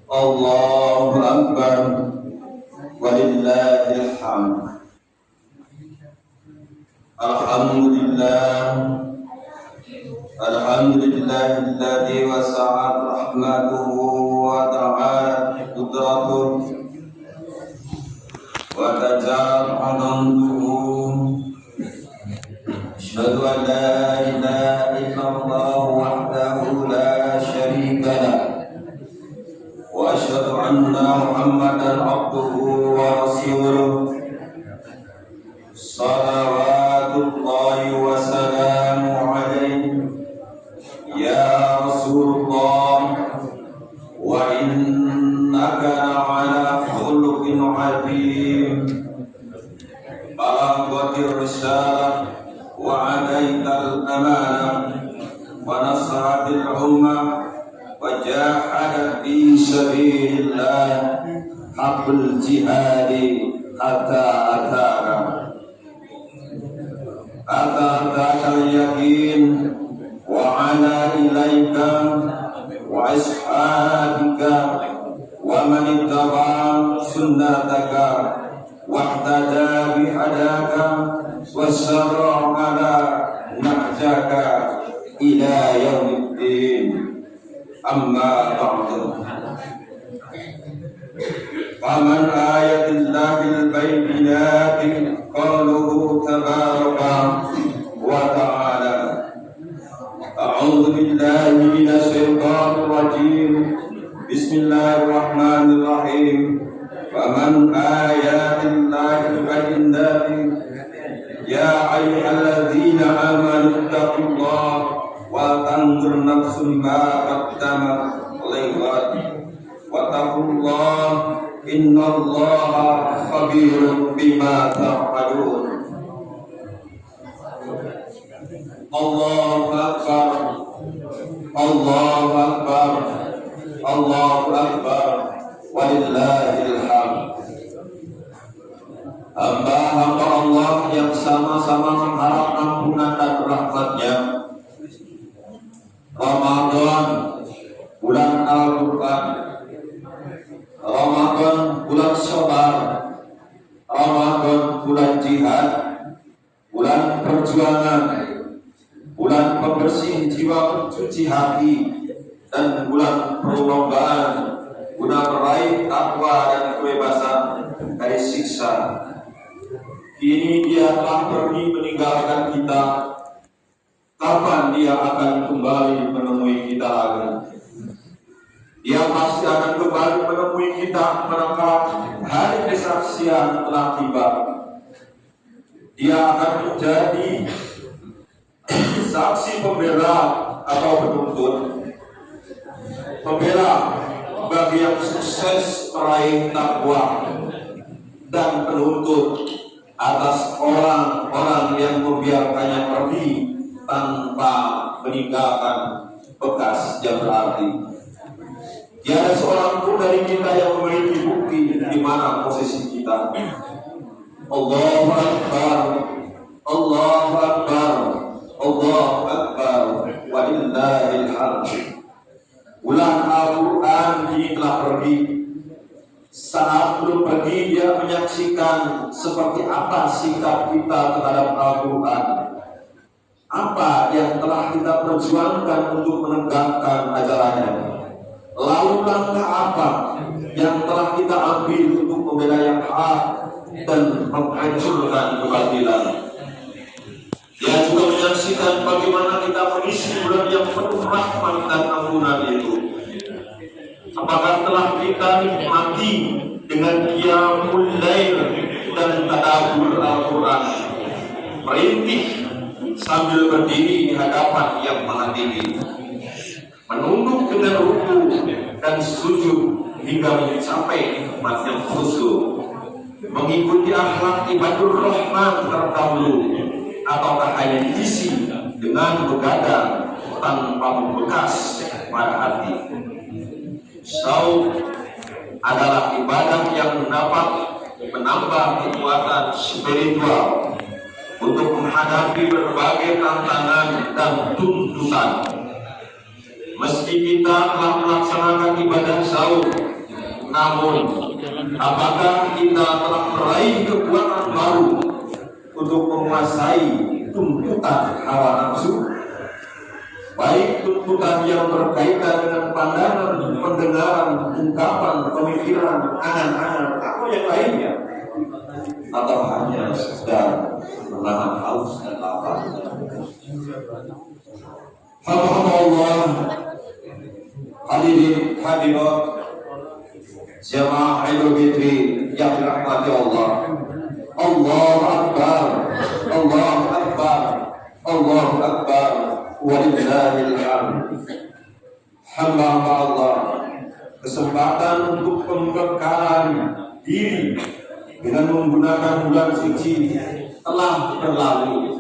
Allahu Akbar walillahil hamd. Alhamdulillahilladzi wasa'at rahmatuhu wa ta'ala qudratuhu wa tajal adantuhu. Asyhadu an la ilaha illallah wahdahu la syarika lah wa asyhadu anna Muhammadan abduhu wa rasuluh. Salawatullahi wa salamu alaihi ya Rasulullah wa innaka la'ala khuluqin 'azim. Balaghatir risalah wa 'adaital amanah wa nasratil ummah wa jahada fi sabilillah haqqul jihadi hatta ataka yakin wa ala ilaika wa ashabika wa man ittaba sunnataka wa ihtada bihadaka wa sarra ala nahjaka ila yaumiddin. Amma ba'du. Faman ayatillahil bayyinati qaluhu tabaraka wa ta'ala. A'udzu billahi minasy syaithanir rajim. Bismillahirrahmanirrahim. Faman ayatillahil bayyinati ya ayyuhalladzina amanu taqullaha wa tanzur nafsum ma qaddamat lighad wattaqullaha innallaha khabirun bima ta'malun. Allahu akbar, Allahu akbar, Allahu akbar, walillahil hamd. Hamba-hamba Allah yang sama-sama mengharap ampunan dan rahmat-Nya. Ramadan, bulan Al-Quran. Ramadan, bulan sabar. Ramadan, bulan jihad, bulan perjuangan, bulan pembersih jiwa, pencuci hati, dan bulan perlombaan guna meraih takwa dan kebebasan dari siksa. Kini Dia telah pergi meninggalkan kita. Kapan Dia akan kembali menemui kita lagi? Dia pasti akan kembali menemui kita manakala hari kesaksian telah tiba. Dia akan menjadi saksi pembela atau penuntut, pembela bagi yang sukses meraih takwa, dan penuntut atas orang-orang yang membiarkannya pergi tanpa meninggalkan bekas yang berarti. Tiada seorang pun dari kita yang memiliki bukti di mana posisi kita. Allahu Akbar, Allahu Akbar, Allahu Akbar, walillahil hamd. Bulan Al-Quran kini telah pergi. Saat belum pergi, Dia menyaksikan seperti apa sikap kita terhadap Al-Quran. Apa yang telah kita perjuangkan untuk menegakkan ajarannya. Lalu langkah apa yang telah kita ambil untuk membela yang hak dan menghancurkan kebatilan. Dia juga menyaksikan bagaimana kita mengisi bulan yang penuh rahmat dan ampunan itu. Apakah telah kita nikmati dengan qiyamul lail dan tadabbur Al-Quran, merintih sambil berdiri di hadapan Yang Maha Tinggi, menunduk dengan ruku dan sujud hingga mencapai nikmat yang khusyuk, mengikuti akhlak ibadur rahman terdahulu, ataukah hanya diisi dengan begadang tanpa membekas pada hati. Saum adalah ibadah yang dapat menambah kekuatan spiritual untuk menghadapi berbagai tantangan dan tuntutan. Meski kita telah melaksanakan ibadah saum Namun, apakah kita telah meraih kekuatan baru untuk menguasai tuntutan hawa nafsu? Baik tuntutan yang berkaitan dengan pandangan, pendengaran, ungkapan, pemikiran, angan-angan, atau yang lainnya, atau hanya sekedar menahan haus dan lapar. Hamba Allah, hadirin hadirat, jamaah Idul Fitri yang dirahmati Allah. Allahu Akbar, Allahu Akbar, Allahu Akbar, walillahil hamd. Hamba Allah, kesempatan untuk pembekalan diri dengan menggunakan bulan suci telah berlalu.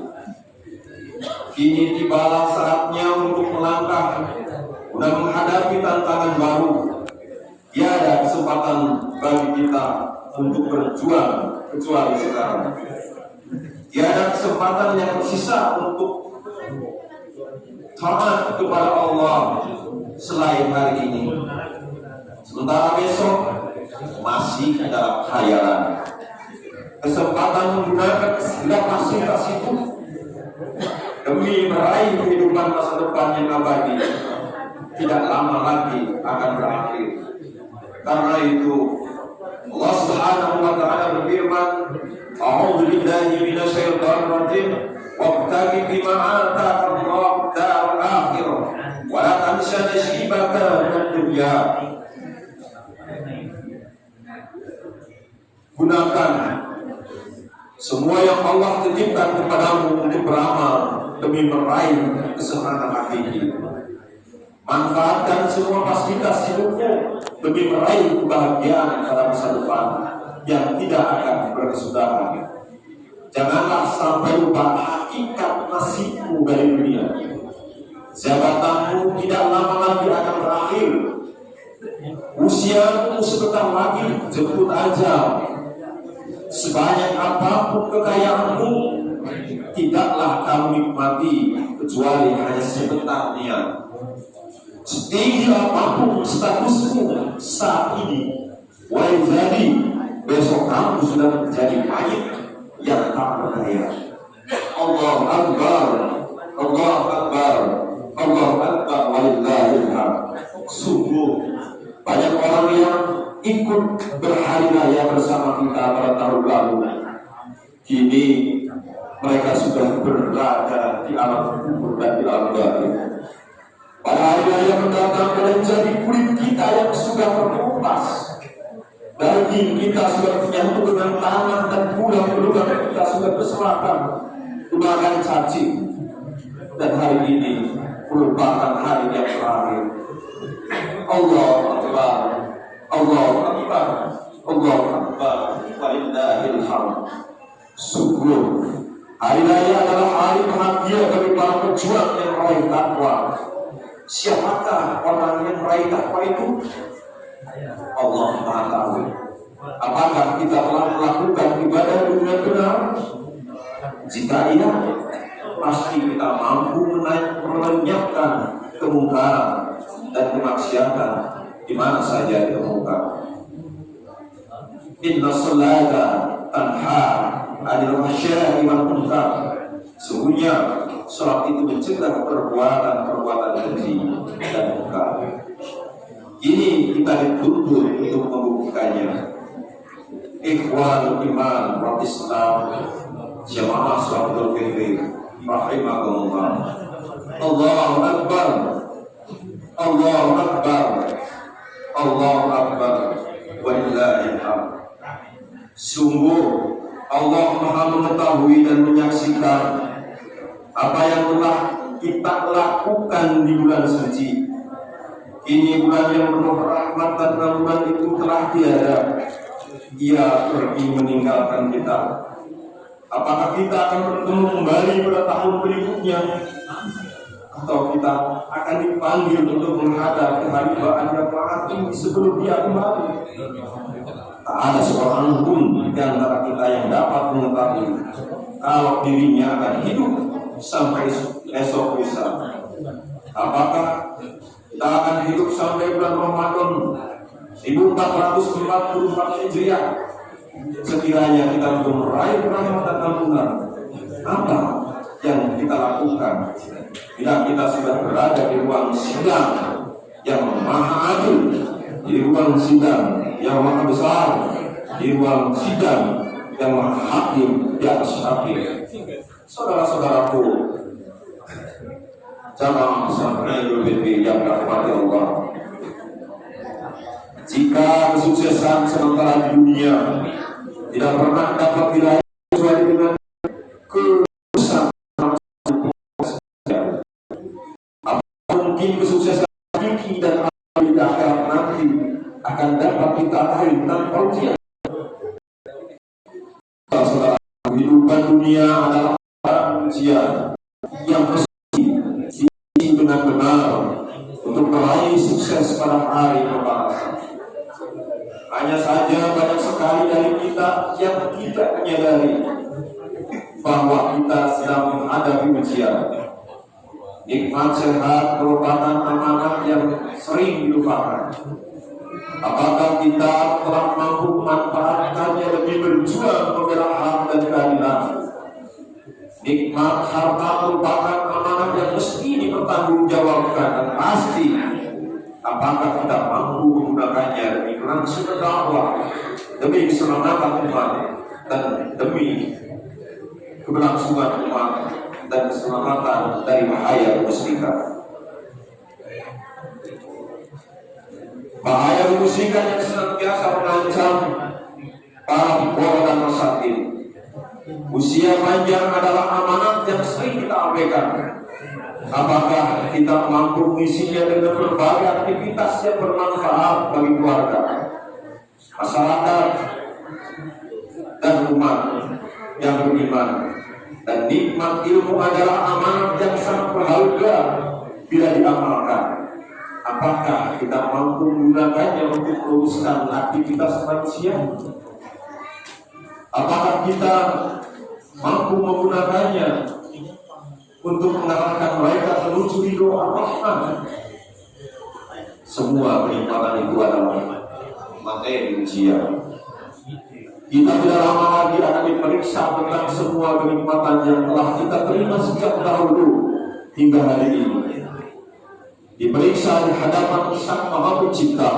Kini tibalah saatnya untuk melangkah dan menghadapi tantangan baru. Tiada kesempatan bagi kita untuk berjuang kecuali sekarang. Tiada kesempatan yang tersisa untuk taat kepada Allah selain hari ini. Sementara besok masih dalam khayalan. Kesempatan menggunakan segala fasilitas itu demi meraih kehidupan masa depan yang abadi tidak lama lagi akan berakhir. Karena itu Allah Subhanahu wa taala berfirman, "A'udzu billahi minasyaitonir rajim, wabtaghi fima ataka Allahu ad-daral akhirah, wa la tansa nasibaka minad dunya." Gunakan semua yang Allah titipkan kepadamu untuk beramal demi meraih kesenangan hakiki. Manfaatkan semua fasilitas hidupmu demi meraih kebahagiaan pada masa depan yang tidak akan berkesudahan. Janganlah sampai lupa hakikat nasibmu dari dunia. Jabatanmu tidak lama lagi akan berakhir. Usiamu sebentar lagi jemput ajal. Sebanyak apapun kekayaanmu, tidaklah kamu nikmati kecuali hanya sebentar dunia. Setinggi apapun statusmu saat ini, boleh jadi besok kamu sudah menjadi mayit yang tak berdaya. Allahu Akbar, Allahu Akbar, Allahu Akbar, walillahil hamd. Sungguh banyak orang yang ikut berhari raya bersama kita pada tahun lalu. Kini mereka sudah berada di alam kubur dan di alam gaib. Pada hari raya mendatang boleh jadi kulit kita yang sudah terkelupas, daging kita sudah menyatu dengan tangan, dan tulang-tulang kita sudah berserakan dimakan cacing. Dan hari ini merupakan hari yang terakhir. Allahu Akbar, Allahu Akbar, Allahu Akbar, walillahil hamd. Sungguh hari raya adalah hari bahagia bagi para pejuang yang meraih takwa. Siapakah orang yang meraih takwa itu? Allah Maha tahu. Apakah kita telah melakukan ibadah dengan benar? Jika iya, pasti kita mampu melenyapkan kemungkaran dan kemaksiatan di mana saja ditemukan. Inna sholata tanha 'anil fahsya'i wal munkar. Sungguhnya salat itu mencegah perbuatan-perbuatan keji dan munkar. Ini kita dituntut untuk membuktikannya. Ikhwanul iman wal Islam, jamaah salatul fitri, rahimakumullah. Allahu Akbar, Allahu Akbar, Allahu Akbar, walillahil hamd. Sungguh Allah Maha mengetahui dan menyaksikan apa yang telah kita lakukan di bulan suci. Kini bulan yang penuh rahmat dan rahmat itu telah tiada. Ia pergi meninggalkan kita. Apakah kita akan bertemu kembali pada tahun berikutnya, atau kita akan dipanggil untuk menghadap kehadiran yang maha tinggi sebelum dia kembali? Tak ada seorang pun di antara kita yang dapat mengetahui kalau dirinya akan hidup sampai esok lusa. Apakah kita akan hidup sampai bulan Ramadan 1444 Hijriah. Sekiranya kita belum meraih rahmatan Allah, apa yang kita lakukan bila kita sudah berada di ruang sidang yang maha adil, di ruang sidang yang maha besar, di ruang sidang yang maha hakim di atas hakim. Saudara-saudaraku, jamaah pesantren Idul Fitri yang dirahmati Allah, jika kesuksesan sementara di dunia tidak pernah dapat diraih kecuali dengan kesuksesan, apa mungkin kesuksesan tinggi dan di akhirat nanti akan dapat kita raih tanpa ujian? Saudara, kehidupan dunia adalah ujian yang mesti diisi dengan benar untuk meraih sukses pada hari pembalasan. Hanya saja banyak sekali dari kita yang tidak menyadari bahwa kita sedang menghadapi ujian. Nikmat sehat merupakan amanah yang sering dilupakan. Apakah kita telah mampu memanfaatkannya lebih berjuang membela hak dan keadilan? Nikmat harta merupakan amanah yang mesti dipertanggungjawabkan dan pasti. Apakah kita mampu menggunakannya demi kelangsungan dakwah, demi keselamatan umat, dan demi keberlangsungan umat dan keselamatan dari bahaya kemusyrikan? Bahaya kemusyrikan yang senantiasa mengancam para pembawa dan masakin. Usia panjang adalah amanat yang sering kita abaikan. Apakah kita mampu mengisinya dengan berbagai aktivitas yang bermanfaat bagi keluarga, masyarakat, dan umat yang beriman? Dan nikmat ilmu adalah amanat yang sangat berharga bila diamalkan. Apakah kita mampu menggunakannya untuk meluruskan aktivitas manusia? Apakah kita mampu menggunakannya untuk mengarahkan mereka menuju ridho Ar-Rahman? Semua kenikmatan itu adalah materi ujian. Kita tidak lama lagi akan diperiksa tentang semua kenikmatan yang telah kita terima sejak dahulu hingga hari ini. Diperiksa di hadapan Sang Maha Pencipta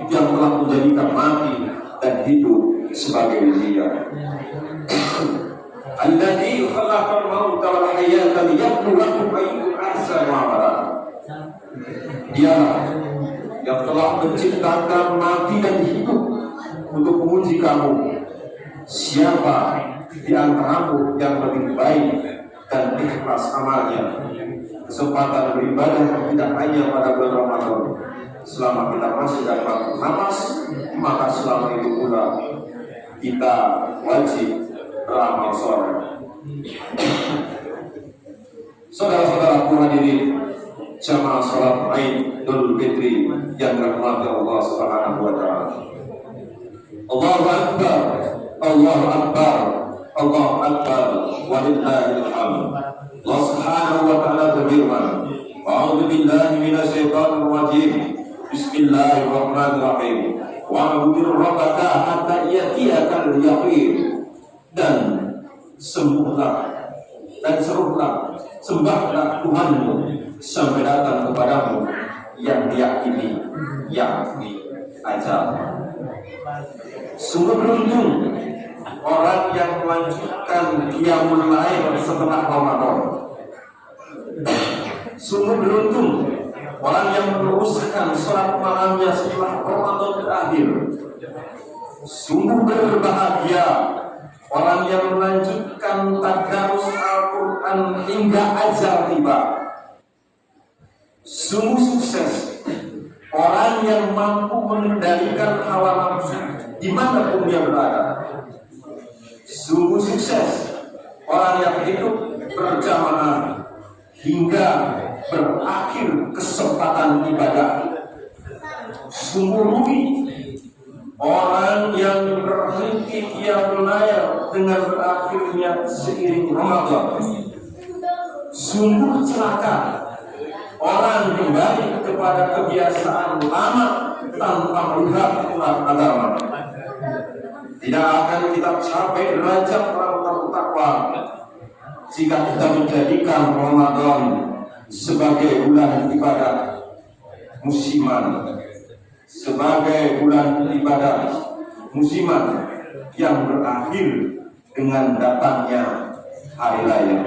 yang telah menjadikan mati dan hidup sebagai ujian. Alladzi khalaqal mauta wal hayata liyabluwakum ayyukum ahsanu amala. Dialah yang telah menciptakan mati dan hidup untuk menguji kamu, siapa di antaramu yang lebih baik dan ikhlas amalnya. Kesempatan beribadah tidak hanya pada bulan Ramadan. Selama kita masih dapat napas, maka selama itu pula kita wajib beramal soleh. Saudara-saudaraku hadirin jamaah salat Idul Fitri yang dirahmati Allah Subhanahu wa taala. Allahu Akbar, Allahu Akbar, Allahu Akbar, walillahil hamd. Allah Subhanahu wa taala berfirman, "A'udzu billahi minasyaitonir rajim. Bismillahirrahmanirrahim. Wa'budu rabbaka hatta ya'tiyakal yaqin." Dan sembuhlah dan serulah, sembahlah Tuhanmu sampai datang kepadamu yang diyakini, yakni ajal. Sungguh beruntung orang yang melanjutkan qiyamul lail setelah Ramadan. Sungguh beruntung orang yang meneruskan salat malamnya setelah Ramadan berakhir. Sungguh berbahagia orang yang melanjutkan tadarus Al-Quran hingga ajal tiba. Sungguh sukses orang yang mampu mengendalikan hawa nafsu dimanapun dia berada. Sungguh sukses orang yang hidup berjamaah hingga berakhir kesempatan ibadah. Sungguh rugi orang yang berhenti qiyamul lail dengan berakhirnya seiring Ramadan. Sungguh celaka orang kembali kepada kebiasaan lama tanpa melihat agama. Tidak akan kita capai derajat orang takwa jika kita menjadikan Ramadan sebagai bulan ibadah musiman, sebagai bulan ibadah musiman yang berakhir dengan datangnya hari raya.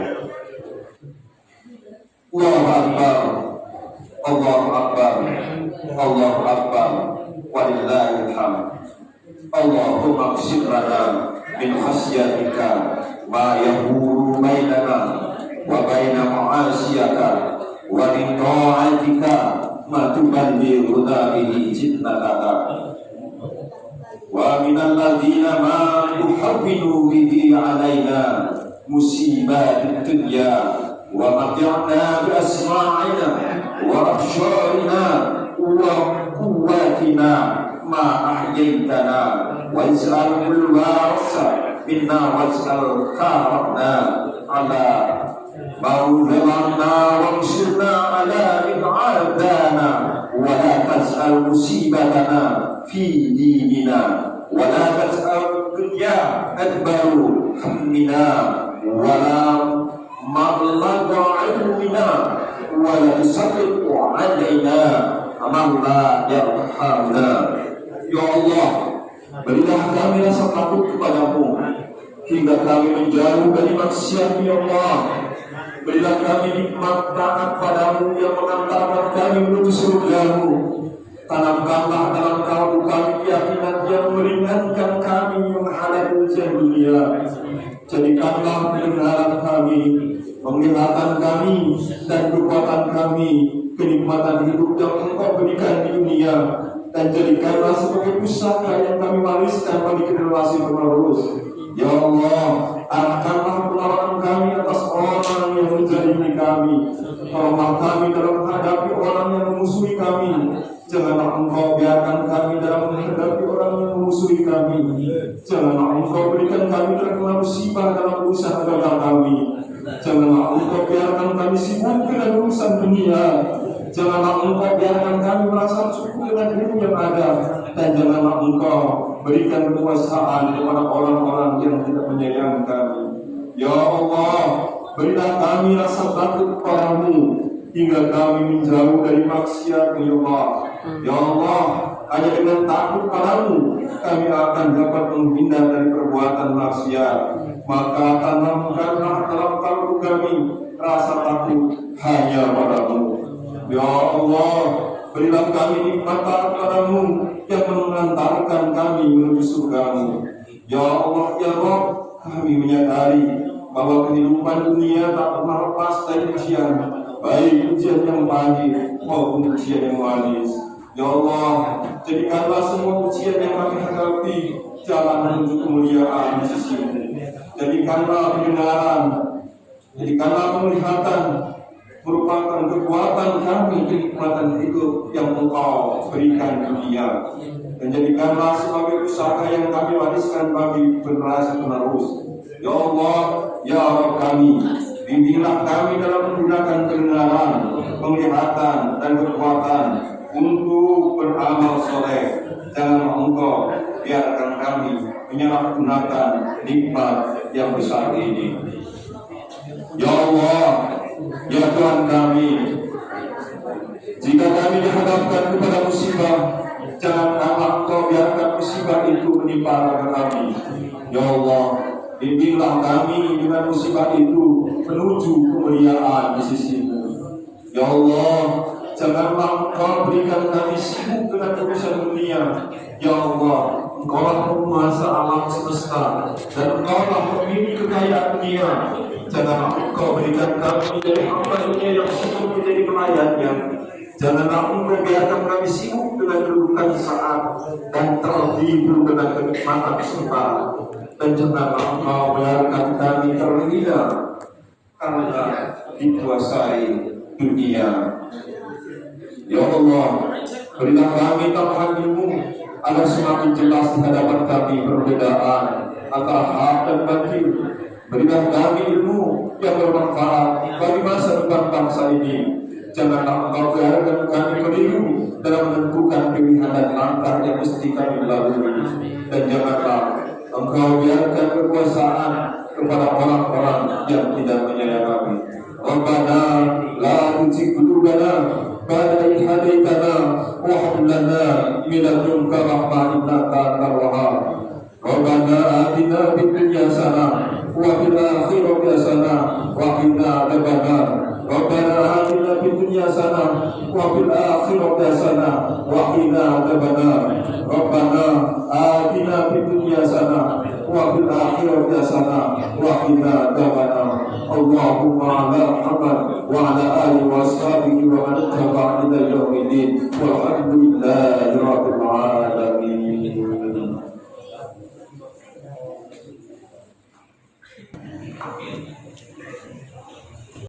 Allahu Akbar, Allahu Akbar, Allahu Akbar, walillahil hamd. Allahumma qsim lana min khasyatika ma yahulu bainana wa baina ma'asiyaka wa min ta'atika ma tuballighuna bihi jannataka wa min alladhina ma tuhawwinu bihi alaina musibatid dunya wa mat'na bi asma'ina wa absharina wa quwwatina ma ahyaytana wa ij'alhu al-warisa minna waj'al tharana ala mawdana wansurna ala ib'adana wa la taj'al musibatana fi dinina wa la taj'al dunya akbaru hammina wa la mablagha ilmina wa la tusallit alaina man la yarhamna. Ya Allah, berilah kami rasa takut kepadamu hingga kami menjauh dari maksiat. Ya Allah, berilah kami nikmat taat padamu yang mengantarkan kami menuju surgamu. Tanamkanlah dalam kalbu kami keyakinan yang meringankan kami menghadapi ujian dunia. Jadikanlah pendengaran kami, penglihatan kami, dan kekuatan kami kenikmatan hidup yang Engkau berikan di dunia, dan jadikanlah sebagai pusaka yang kami wariskan bagi generasi penerus. Ya Allah, arahkanlah penolakan kami atas orang yang menjadi kami. Tolonglah kami dalam menghadapi orang yang memusuhi kami. Janganlah Engkau biarkan kami dalam menghadapi orang yang memusuhi kami. Janganlah Engkau berikan kami terkena musibah dalam urusan agama kami. Janganlah Engkau biarkan kami sibuk dengan urusan dunia. Janganlah Engkau biarkan kami merasa cukup dengan hidup yang ada, dan janganlah Engkau berikan kekuasaan kepada orang-orang yang tidak menyayangi kami. Ya Allah, berilah kami rasa takut kepadamu hingga kami menjauh dari maksiat. Ya Allah, ya Allah, hanya dengan takut padamu kami akan dapat menghindar dari perbuatan maksiat. Maka tanamkanlah dalam kalbu kami rasa takut hanya padamu. Ya Allah, berilah kami nikmat padamu yang mengantarkan kami menuju surgamu. Ya Allah, ya Rabb, kami menyadari bahwa kehidupan dunia tak pernah lepas dari ujian, baik ujian yang pahit maupun ujian yang manis. Ya Allah, jadikanlah semua ujian yang kami hadapi jalan menuju kemuliaan di sisi-Mu. Jadikanlah pendengaran, jadikanlah penglihatan merupakan kekuatan kami kenikmatan hidup yang Engkau berikan di dunia, dan jadikanlah sebagai pusaka yang kami wariskan bagi generasi penerus. Ya Allah, ya Rabb kami, bimbinglah kami dalam menggunakan pendengaran, penglihatan, dan kekuatan untuk beramal soleh. Janganlah Engkau biarkan kami menyalahgunakan nikmat yang besar ini. Ya Allah, ya Tuhan kami, jika kami dihadapkan kepada musibah, janganlah Engkau biarkan musibah itu menimpa kami. Ya Allah, bimbinglah kami dengan musibah itu menuju kemuliaan di sisi-Mu. Ya Allah, janganlah Engkau berikan kami sibuk dengan urusan dunia. Ya Allah, Engkaulah penguasa alam semesta, dan Engkaulah pemilik kekayaan dunia. Janganlah Engkau berikan kami dari hamba-Nya yang sibuk menjadi pelayannya. Janganlah Engkau biarkan kami sibuk dengan kedudukan saat dan tertidur dengan kenikmatan sementara. Dan janganlah Engkau biarkan kami terhina karena dikuasai dunia. Ya Allah, berilah kami taufan-Mu agar semakin jelas di hadapan kami perbedaan antara hak dan batil. Berilah kami ilmu yang bermanfaat bagi masa depan bangsa ini. Janganlah Engkau biarkan kami keliru dalam menentukan pilihan dan langkah yang mesti kami lalui. Dan janganlah Engkau biarkan kekuasaan kepada orang-orang yang tidak menyayangi kami. Rabbana la tuzigh qulubana ba'da idh hadaitana wa hab lana min ladunka rahmatan innaka antal wahhab. Rabbana atina fid dunya hasanah wa fil akhirati hasanah wa qina adzabannar. Rabbana atina fid dunya hasanah wa fil akhirati hasanah wa qina adzabannar. Rabbana atina fid dunya hasanah wa fil akhirati hasanah wa qina adzabannar. Allahumma ala Muhammad wa ala alihi wa ashabihi wa man tabi'ahum ila yaumiddin. Walhamdulillahi rabbil alamin.